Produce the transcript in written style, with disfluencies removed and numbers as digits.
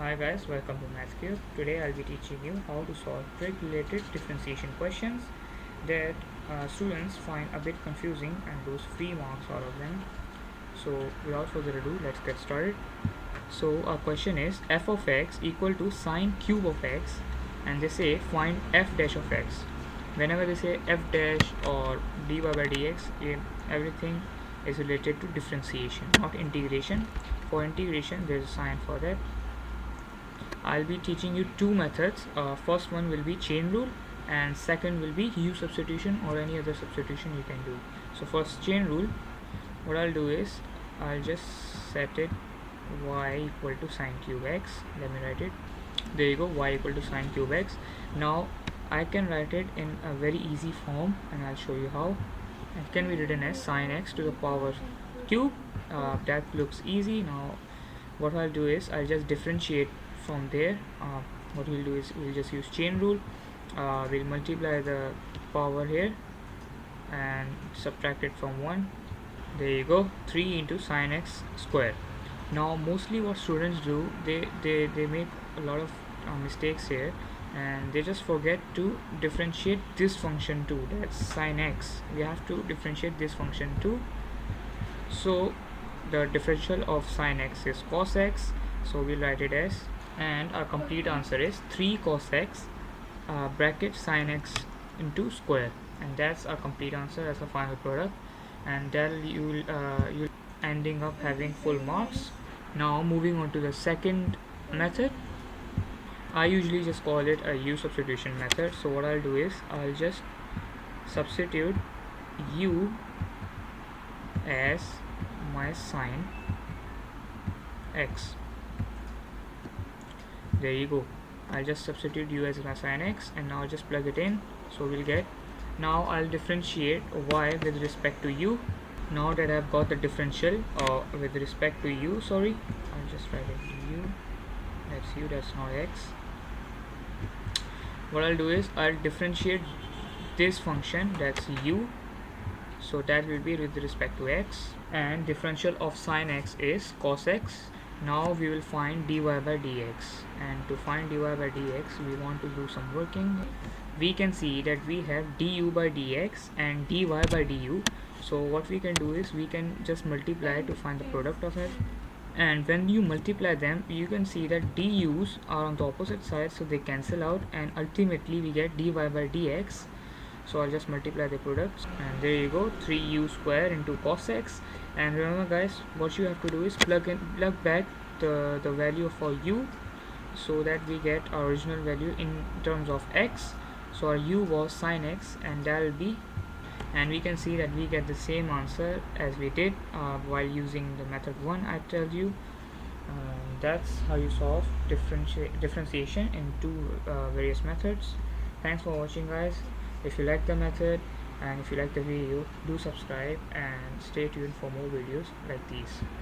Hi guys, welcome to MathCube. Today I'll be teaching you how to solve trig related differentiation questions that students find a bit confusing and lose free marks out of them. So without further ado, let's get started. So our question is f of x equal to sine cube of x, and they say find f dash of x. Whenever they say f dash or dy by dx, everything is related to differentiation, not integration. For integration there is a sign for that. I'll be teaching you two methods. First one will be chain rule, and second will be u substitution or any other substitution you can do. So first chain rule, what I'll do is I'll just set it y equal to sine cube x. Let me write it. There you go, y equal to sine cube x. Now I can write it in a very easy form, and I'll show you how. It can be written as sine x to the power cube. That looks easy. Now what I'll do is I'll just differentiate from there. What we'll do is we'll just use chain rule. We'll multiply the power here and subtract it from 1. There you go, 3 into sine x square. Now mostly what students do, they make a lot of mistakes here, and they just forget to differentiate this function too. That's sine x. We have to differentiate this function too. So the differential of sine x is cos x, so we'll write it as, and our complete answer is 3 cos x bracket sine x into square, and that's our complete answer as a final product, and then you'll ending up having full marks. Now moving on to the second method, I usually just call it a u substitution method. So what I'll do is I'll just substitute u as my sine x. There you go, I'll just substitute u as my sine x, and now just plug it in. So we'll get, now I'll differentiate y with respect to u. Now that I've got the differential with respect to u, I'll just write it u, that's u, that's not x. What I'll do is I'll differentiate this function, that's u, so that will be with respect to x, and differential of sine x is cos x. Now we will find dy by dx, and to find dy by dx we want to do some working. We can see that we have du by dx and dy by du. So what we can do is we can just multiply to find the product of it, and when you multiply them you can see that du's are on the opposite side, so they cancel out, and ultimately we get dy by dx. So I'll just multiply the products, and there you go, 3u square into cos x. And remember guys, what you have to do is plug back the value for u, so that we get our original value in terms of x. So our u was sine x, and that will be, and we can see that we get the same answer as we did while using the method 1 I tell you. That's how you solve differentiation in two various methods. Thanks for watching guys. If you like the method and if you like the video, do subscribe and stay tuned for more videos like these.